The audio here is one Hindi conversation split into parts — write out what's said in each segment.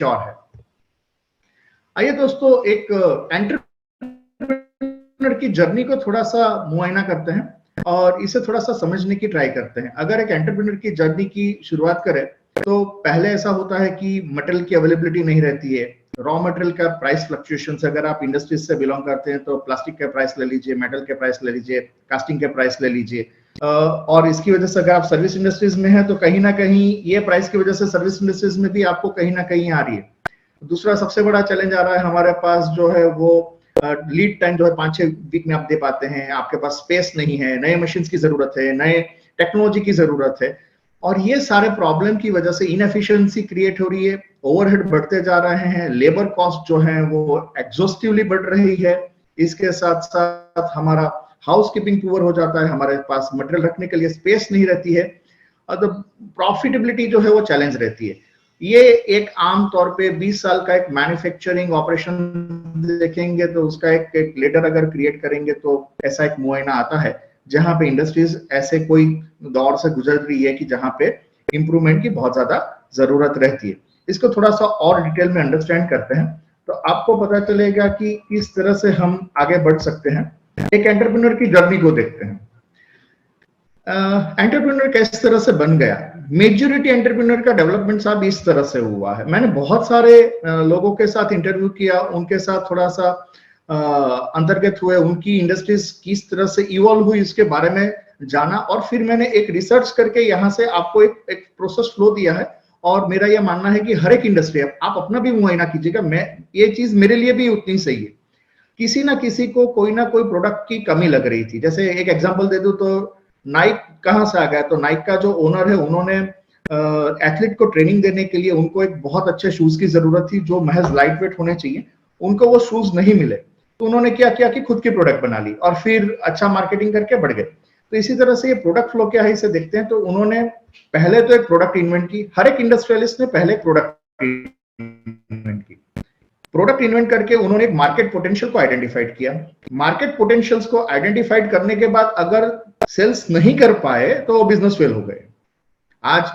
श्योर है। आइए दोस्तों, एक एंटरप्रेन्योर की जर्नी को थोड़ा सा मुआयना करते हैं और इसे थोड़ा सा समझने की ट्राई करते हैं। अगर एक एंटरप्रेन्योर की जर्नी की शुरुआत करें तो पहले ऐसा होता है कि मटेरियल की अवेलेबिलिटी नहीं रहती है, रॉ मटेरियल का प्राइस फ्लक्चुएशन। अगर आप इंडस्ट्रीज से बिलोंग करते हैं तो प्लास्टिक के प्राइस ले लीजिए, मेटल के प्राइस ले लीजिए, कास्टिंग के प्राइस ले लीजिए, और इसकी वजह से अगर आप सर्विस इंडस्ट्रीज में हैं तो कहीं ना कहीं ये प्राइस की वजह से सर्विस इंडस्ट्रीज में भी आपको कहीं ना कहीं आ रही है। दूसरा सबसे बड़ा चैलेंज आ रहा है हमारे पास जो है वो लीड टाइम जो है 5-6 वीक में आप दे पाते हैं, आपके पास स्पेस नहीं है, नए मशीन्स की जरूरत है, नए टेक्नोलॉजी की जरूरत है, और ये सारे प्रॉब्लम की वजह से इनएफिशिएंसी क्रिएट हो रही है, ओवरहेड बढ़ते जा रहे हैं, लेबर कॉस्ट जो है वो एग्जॉस्टिवली बढ़ रही है, इसके साथ साथ हमारा हाउसकीपिंग पुअर हो जाता है, हमारे पास मटेरियल रखने के लिए स्पेस नहीं रहती है, और प्रॉफिटेबिलिटी जो है वो चैलेंज रहती है। ये एक आम तौर पे 20 साल का एक मैन्युफैक्चरिंग ऑपरेशन देखेंगे तो उसका एक लेडर अगर क्रिएट करेंगे तो ऐसा एक मुआयना आता है जहां पे इंडस्ट्रीज ऐसे कोई दौर से गुजर रही है कि जहां पे इंप्रूवमेंट की बहुत ज्यादा जरूरत रहती है। इसको थोड़ा सा और डिटेल में अंडरस्टैंड करते हैं तो आपको पता चलेगा कि किस तरह से हम आगे बढ़ सकते हैं। एक एंटरप्रेन्योर की जर्नी को देखते हैं। एंटरप्रेन्योर किस तरह से बन गया। मेजॉरिटी एंटरप्रेन्योर का डेवलपमेंट साहब इस तरह से हुआ है। मैंने बहुत सारे लोगों के साथ इंटरव्यू किया, उनके साथ थोड़ा सा अंतर्गत हुए, उनकी इंडस्ट्रीज किस तरह से इवॉल्व हुई इसके बारे में जाना, और फिर मैंने एक रिसर्च करके यहाँ से आपको एक प्रोसेस फ्लो दिया है। और मेरा यह मानना है कि हर एक इंडस्ट्री, आप अपना भी मुआयना कीजिएगा, मैं ये चीज मेरे लिए भी उतनी सही है। किसी ना किसी को कोई ना कोई प्रोडक्ट की कमी लग रही थी। जैसे एक एग्जांपल दे दूं तो नाइक कहां से आ गया, तो नाइक का जो ओनर है उन्होंने एथलीट को ट्रेनिंग देने के लिए उनको एक बहुत अच्छे शूज की जरूरत थी जो महज लाइट वेट होने चाहिए, उनको वो शूज नहीं मिले, तो उन्होंने क्या किया कि खुद की प्रोडक्ट बना ली और फिर अच्छा मार्केटिंग करके बढ़ गए। तो इसी तरह से ये प्रोडक्ट फ्लो क्या है इसे देखते हैं। तो उन्होंने पहले तो एक प्रोडक्ट इन्वेंट की, हर एक इंडस्ट्रियलिस्ट ने पहले प्रोडक्ट इन्वेंट की। प्रोडक्ट इन्वेंट करके उन्होंने एक मार्केट पोटेंशियल को आइडेंटिफाइड किया। मार्केट पोटेंशियल्स को आइडेंटिफाइड करने के बाद अगर सेल्स नहीं कर पाए तो बिजनेस फेल हो गए। आज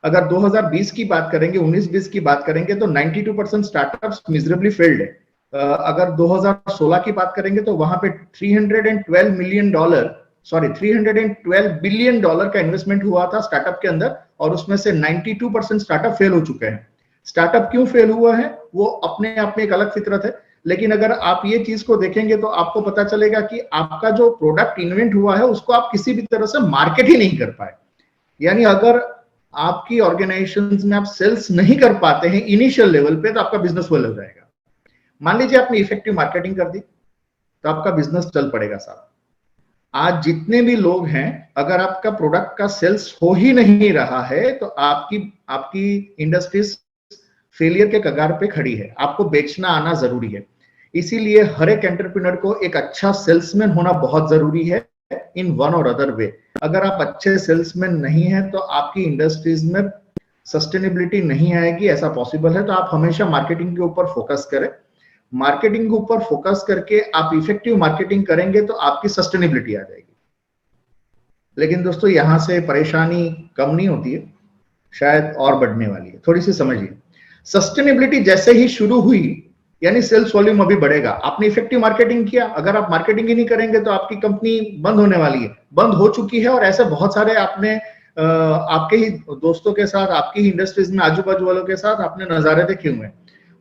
अगर 2020 की बात करेंगे, 19-20 की बात करेंगे तो 92% स्टार्टअप्स मिजरेबली फेल्ड है। अगर 2016 की बात करेंगे तो वहां पे $312 बिलियन का इन्वेस्टमेंट हुआ था स्टार्टअप के अंदर, और उसमें से 92% स्टार्टअप फेल हो चुके हैं। स्टार्टअप क्यों फेल हुआ है वो अपने आप में एक अलग फितरत है, लेकिन अगर आप ये चीज को देखेंगे तो आपको पता चलेगा कि आपका जो प्रोडक्ट इन्वेंट हुआ है उसको आप किसी भी तरह से मार्केट ही नहीं कर पाए। यानी अगर आपकी ऑर्गेनाइजेशन में आप सेल्स नहीं कर पाते हैं इनिशियल लेवल पे तो आपका बिजनेस फेल हो जाएगा। मान लीजिए आपने इफेक्टिव मार्केटिंग कर दी तो आपका बिजनेस चल पड़ेगा साहब। आज जितने भी लोग हैं, अगर आपका प्रोडक्ट का सेल्स हो ही नहीं रहा है तो आपकी इंडस्ट्रीज फेलियर के कगार पे खड़ी है। आपको बेचना आना जरूरी है। इसीलिए हर एक एंटरप्रेन्योर को एक अच्छा सेल्समैन होना बहुत जरूरी है इन वन और अदर वे। अगर आप अच्छे सेल्समैन नहीं है तो आपकी इंडस्ट्रीज में सस्टेनेबिलिटी नहीं आएगी। ऐसा पॉसिबल है तो आप हमेशा मार्केटिंग के ऊपर फोकस करें। मार्केटिंग के ऊपर फोकस करके आप इफेक्टिव मार्केटिंग करेंगे तो आपकी सस्टेनेबिलिटी आ जाएगी। लेकिन दोस्तों यहां से परेशानी कम नहीं होती है, शायद और बढ़ने वाली है। थोड़ी सी समझिए, सस्टेनेबिलिटी जैसे ही शुरू हुई यानी सेल्स वॉल्यूम अभी बढ़ेगा। आपने इफेक्टिव मार्केटिंग किया, अगर आप मार्केटिंग ही नहीं करेंगे तो आपकी कंपनी बंद होने वाली है, बंद हो चुकी है। और ऐसे बहुत सारे आपने आपके ही दोस्तों के साथ, आपकी ही इंडस्ट्रीज में आजू बाजू वालों के साथ आपने नजारे देखे हुए हैं।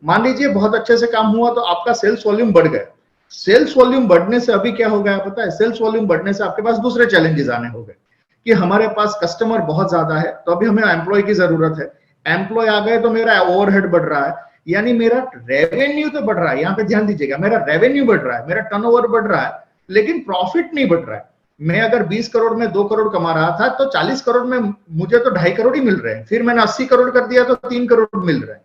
मान लीजिए बहुत अच्छे से काम हुआ तो आपका सेल्स वॉल्यूम बढ़ गया। सेल्स वॉल्यूम बढ़ने से अभी क्या हो गया पता है, सेल्स वॉल्यूम बढ़ने से आपके पास दूसरे चैलेंजेस आने हो गए कि हमारे पास कस्टमर बहुत ज्यादा है तो अभी हमें एम्प्लॉय की जरूरत है। एम्प्लॉय आ गए तो मेरा ओवरहेड बढ़ रहा है, यानी मेरा रेवेन्यू तो बढ़ रहा है। यहाँ पे ध्यान दीजिएगा, मेरा रेवेन्यू बढ़ रहा है, मेरा टर्नओवर बढ़ रहा है, लेकिन प्रॉफिट नहीं बढ़ रहा है। मैं अगर 20 करोड़ में 2 करोड़ कमा रहा था तो 40 करोड़ में मुझे तो 2.5 करोड़ ही मिल रहे हैं। फिर मैंने 80 करोड़ कर दिया तो 3 करोड़ मिल रहे हैं।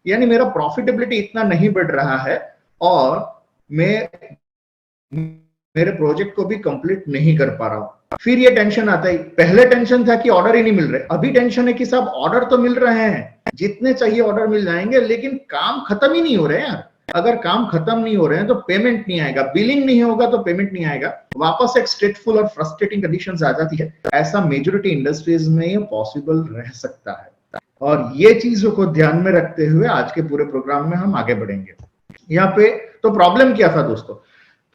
यानी मेरा प्रॉफिटेबिलिटी इतना नहीं बढ़ रहा है और मैं मेरे प्रोजेक्ट को भी कंप्लीट नहीं कर पा रहा हूं। फिर ये टेंशन आता है। पहले टेंशन था कि ऑर्डर ही नहीं मिल रहे, अभी टेंशन है कि साहब ऑर्डर तो मिल रहे हैं, जितने चाहिए ऑर्डर मिल जाएंगे, लेकिन काम खत्म ही नहीं हो रहे यार। अगर काम खत्म नहीं हो रहे हैं तो पेमेंट नहीं आएगा, बिलिंग नहीं होगा तो पेमेंट नहीं आएगा। वापस एक स्ट्रेसफुल और फ्रस्ट्रेटिंग कंडीशन आ जाती है। ऐसा मेजॉरिटी इंडस्ट्रीज में ये पॉसिबल रह सकता है। और ये चीजों को ध्यान में रखते हुए आज के पूरे प्रोग्राम में हम आगे बढ़ेंगे। यहाँ पे तो प्रॉब्लम क्या था दोस्तों?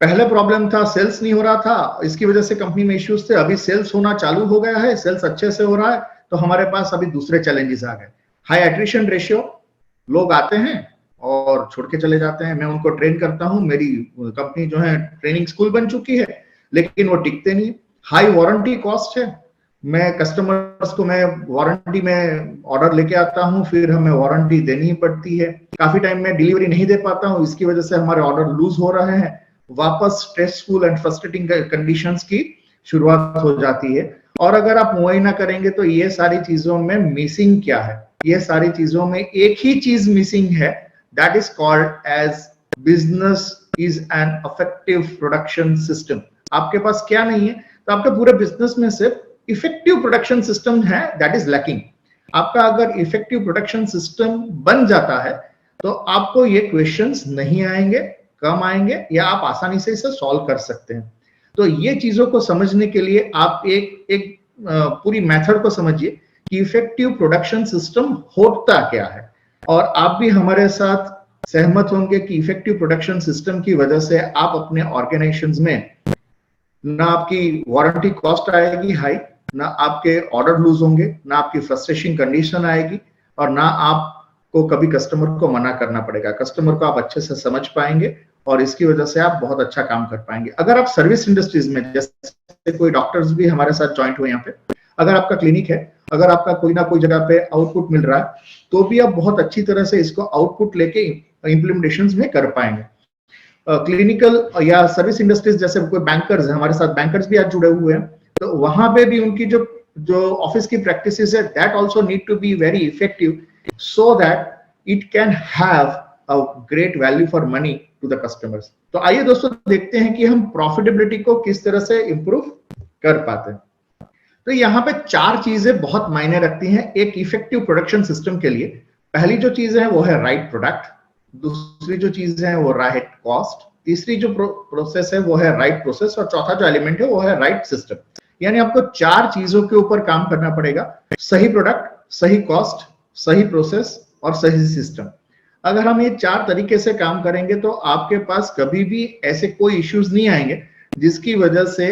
पहले प्रॉब्लम था सेल्स नहीं हो रहा था, इसकी वजह से कंपनी में इश्यूज थे। अभी सेल्स होना चालू हो गया है, सेल्स अच्छे से हो रहा है, तो हमारे पास अभी दूसरे चैलेंजेस आ गए। हाई एट्रिशन रेशियो, लोग आते हैं और छोड़ के चले जाते हैं। मैं उनको ट्रेन करता हूं, मेरी कंपनी जो है ट्रेनिंग स्कूल बन चुकी है, लेकिन वो टिकते नहीं। हाई वारंटी कॉस्ट है, मैं कस्टमर्स को मैं वारंटी में ऑर्डर लेके आता हूं, फिर हमें वारंटी देनी ही पड़ती है। काफी टाइम में डिलीवरी नहीं दे पाता हूं, इसकी वजह से हमारे ऑर्डर लूज हो रहे हैं। वापस स्ट्रेसफुल एंड फ्रस्ट्रेटिंग कंडीशंस की शुरुआत हो जाती है। और अगर आप वही ना करेंगे तो ये सारी चीजों में मिसिंग क्या है? ये सारी चीजों में एक ही चीज मिसिंग है, that is called as business is an effective production system. आपके पास क्या नहीं है? तो आपके पूरे बिजनेस में सिर्फ इफेक्टिव प्रोडक्शन सिस्टम है, दैट इज लैकिंग। आपका अगर इफेक्टिव प्रोडक्शन सिस्टम बन जाता है तो आपको ये क्वेश्चंस नहीं आएंगे, कम आएंगे, या आप आसानी से इसे सॉल्व कर सकते हैं। तो ये चीजों को समझने के लिए आप एक पूरी मेथड को समझिए कि इफेक्टिव प्रोडक्शन सिस्टम होता क्या है। और आप भी हमारे साथ सहमत होंगे कि इफेक्टिव प्रोडक्शन सिस्टम की वजह से आप अपने ऑर्गेनाइजेशंस में ना आपकी वारंटी कॉस्ट आएगी हाई, ना आपके ऑर्डर लूज होंगे, ना आपकी फ्रस्ट्रेशन कंडीशन आएगी, और ना आपको कभी कस्टमर को मना करना पड़ेगा। कस्टमर को आप अच्छे से समझ पाएंगे और इसकी वजह से आप बहुत अच्छा काम कर पाएंगे। अगर आप सर्विस इंडस्ट्रीज में, जैसे कोई डॉक्टर्स भी हमारे साथ ज्वाइंट हुए यहाँ पे, अगर आपका क्लिनिक है, अगर आपका कोई ना कोई जगह पे आउटपुट मिल रहा है, तो भी आप बहुत अच्छी तरह से इसको आउटपुट लेके इम्प्लीमेंटेशंस में कर पाएंगे। क्लिनिकल या सर्विस इंडस्ट्रीज, जैसे कोई बैंकर्स है, हमारे साथ बैंकर्स भी आज जुड़े हुए हैं, तो वहां पे भी उनकी जो ऑफिस की प्रैक्टिसेस है, that also need to be very effective so that it can have a great value for money to the customers. तो आइए दोस्तों देखते हैं कि हम प्रॉफिटेबिलिटी को किस तरह से इंप्रूव कर पाते हैं। तो यहाँ पे 4 चीजें बहुत मायने रखती हैं एक इफेक्टिव प्रोडक्शन सिस्टम के लिए। पहली जो चीज है वो है राइट प्रोडक्ट, दूसरी जो चीज है वो राइट कॉस्ट, तीसरी जो प्रोसेस है वो है राइट प्रोसेस, और चौथा जो एलिमेंट है वो है राइट सिस्टम। यानी आपको 4 चीजों के ऊपर काम करना पड़ेगा: सही प्रोडक्ट, सही कॉस्ट, सही प्रोसेस और सही सिस्टम। अगर हम ये 4 तरीके से काम करेंगे तो आपके पास कभी भी ऐसे कोई इश्यूज नहीं आएंगे जिसकी वजह से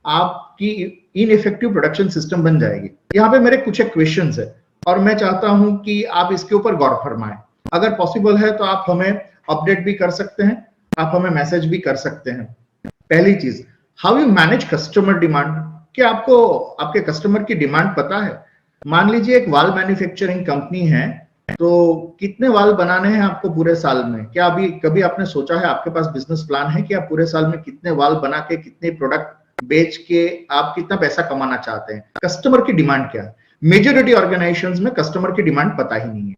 आपकी इनइफेक्टिव प्रोडक्शन सिस्टम बन जाएगी। यहाँ पे मेरे कुछ क्वेश्चंस है और मैं चाहता हूं कि आप इसके ऊपर गौर फरमाएं। अगर पॉसिबल है तो आप हमें अपडेट भी कर सकते हैं, आप हमें मैसेज भी कर सकते हैं। पहली चीज, how you manage customer demand. क्या आपको आपके कस्टमर की डिमांड पता है? मान लीजिए एक वाल मैन्युफैक्चरिंग कंपनी है, तो कितने वाल बनाने हैं आपको पूरे साल में? क्या अभी कभी आपने सोचा है, आपके पास बिजनेस प्लान है कि आप पूरे साल में कितने वाल बना के, कितने प्रोडक्ट बेच के आप कितना पैसा कमाना चाहते हैं? कस्टमर की डिमांड क्या है? मेजॉरिटी ऑर्गेनाइजेशंस में कस्टमर की डिमांड पता ही नहीं है।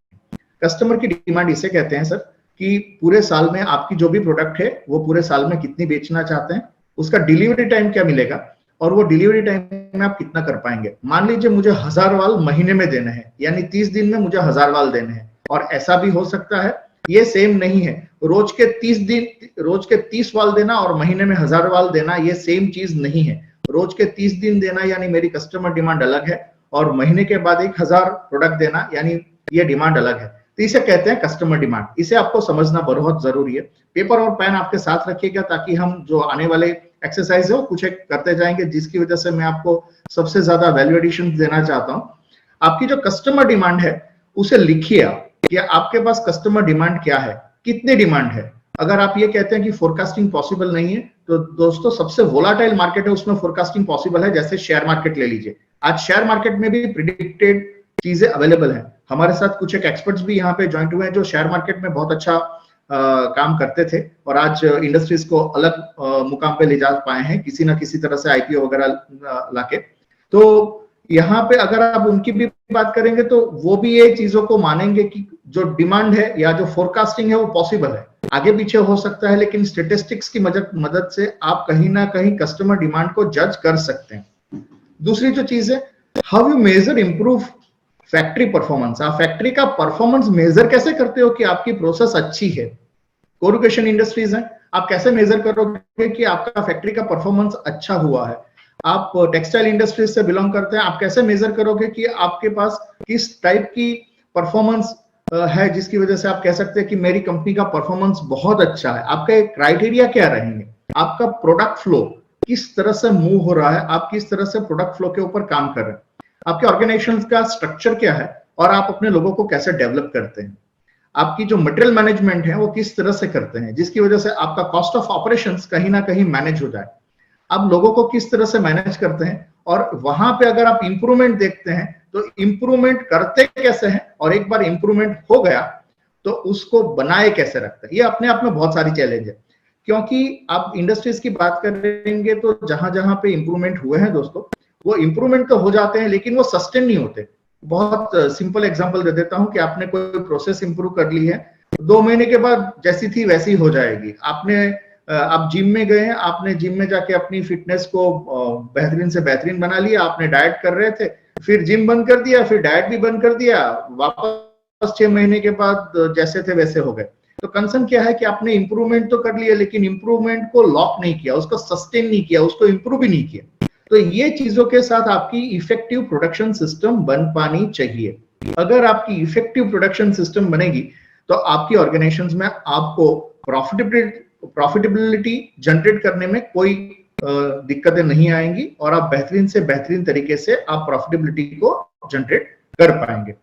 कस्टमर की डिमांड इसे कहते हैं सर कि पूरे साल में आपकी जो भी प्रोडक्ट है वो पूरे साल में कितनी बेचना चाहते हैं, उसका डिलीवरी टाइम क्या मिलेगा, और वो डिलीवरी टाइम में आप कितना कर पाएंगे। मान लीजिए मुझे 1000 वाल महीने में देने हैं, यानी 30 दिन में मुझे 1000 वाल देने हैं। और ऐसा भी हो सकता है, ये सेम नहीं है, रोज के 30 वाल देना और महीने में 1000 वाल देना ये सेम चीज नहीं है। रोज के 30 दिन देना यानी मेरी कस्टमर डिमांड अलग है, और महीने के बाद 1000 प्रोडक्ट देना यानी ये डिमांड अलग है। तो इसे कहते हैं कस्टमर डिमांड। इसे आपको समझना बहुत जरूरी है। पेपर और पेन आपके साथ रखिएगा ताकि हम जो आने वाले एक्सरसाइज है वो कुछ एक करते जाएंगे, जिसकी वजह से मैं आपको सबसे ज्यादा वैल्यू एडिशन देना चाहता हूं। आपकी जो कस्टमर डिमांड है उसे लिखिए कि आपके पास कस्टमर डिमांड क्या है, कितनी डिमांड है। अगर आप ये कहते हैं कि फोरकास्टिंग पॉसिबल नहीं है, तो दोस्तों सबसे वोलाटाइल मार्केट है उसमें फोरकास्टिंग पॉसिबल है। जैसे शेयर मार्केट ले लीजिए, आज शेयर मार्केट में भी प्रिडिक्टेड चीजें अवेलेबल है। हमारे साथ कुछ एक एक्सपर्ट्स भी यहाँ पे ज्वाइंट हुए हैं जो शेयर मार्केट में बहुत अच्छा काम करते थे और आज इंडस्ट्रीज को अलग मुकाम पे ले जा पाए हैं किसी ना किसी तरह से आईपीओ वगैरह लाके। तो यहाँ पे अगर आप उनकी भी बात करेंगे तो वो भी ये चीजों को मानेंगे कि जो डिमांड है या जो फोरकास्टिंग है वो पॉसिबल है। आगे पीछे हो सकता है, लेकिन स्टेटिस्टिक्स की मदद से आप कहीं ना कहीं कस्टमर डिमांड को जज कर सकते हैं। दूसरी जो चीज है, how you measure improve factory performance. आप फैक्ट्री का परफॉर्मेंस मेजर कैसे करते हो कि आपकी प्रोसेस अच्छी है? कोरुकेशन इंडस्ट्रीज है, आप कैसे मेजर करोगे कि आपका फैक्ट्री का परफॉर्मेंस अच्छा हुआ है? आप टेक्सटाइल इंडस्ट्रीज से बिलोंग करते हैं, आप कैसे मेजर करोगे कि आपके पास किस टाइप की परफॉर्मेंस है जिसकी वजह से आप कह सकते हैं कि मेरी कंपनी का परफॉर्मेंस बहुत अच्छा है। आपके क्राइटेरिया क्या रहेंगे, आपका प्रोडक्ट फ्लो किस तरह से मूव हो रहा है, आप किस तरह से प्रोडक्ट फ्लो के ऊपर काम कर रहे हैं, आपके ऑर्गेनाइजेशन का स्ट्रक्चर क्या है और आप अपने लोगों को कैसे डेवलप करते हैं, आपकी जो मटेरियल मैनेजमेंट है वो किस तरह से करते हैं जिसकी वजह से आपका कॉस्ट ऑफ ऑपरेशंस कहीं ना कहीं मैनेज हो जाए, आप लोगों को किस तरह से मैनेज करते हैं, और वहां पे अगर आप इंप्रूवमेंट देखते हैं तो इंप्रूवमेंट करते कैसे हैं, और एक बार इंप्रूवमेंट हो गया तो उसको बनाए कैसे रखते हैं। ये अपने आप में बहुत सारी चैलेंज है, क्योंकि आप इंडस्ट्रीज की बात करेंगे तो जहां जहां पे इंप्रूवमेंट हुए हैं दोस्तों, वो इंप्रूवमेंट तो हो जाते हैं लेकिन वो सस्टेन नहीं होते। बहुत सिंपल एग्जांपल दे देता हूं कि आपने कोई प्रोसेस इंप्रूव कर ली है, 2 महीने के बाद जैसी थी वैसी हो जाएगी। आप जिम में गए हैं, आपने जिम में जाके अपनी फिटनेस को बेहतरीन से बेहतरीन बना लिया, आपने डाइट कर रहे थे, फिर जिम बंद कर दिया, फिर डाइट भी बंद कर दिया, वापस 6 महीने के बाद जैसे थे वैसे हो गए। तो कंसर्न क्या है कि आपने इंप्रूवमेंट तो कर लिया लेकिन इंप्रूवमेंट को लॉक नहीं किया, उसको सस्टेन नहीं किया, उसको इंप्रूव भी नहीं किया। तो ये चीजों के साथ आपकी इफेक्टिव प्रोडक्शन सिस्टम बन पानी चाहिए। अगर आपकी इफेक्टिव प्रोडक्शन सिस्टम बनेगी तो आपकी ऑर्गेनाइजेशंस में आपको प्रॉफिटेबिलिटी जनरेट करने में कोई दिक्कतें नहीं आएंगी और आप बेहतरीन से बेहतरीन तरीके से आप प्रॉफिटेबिलिटी को जनरेट कर पाएंगे।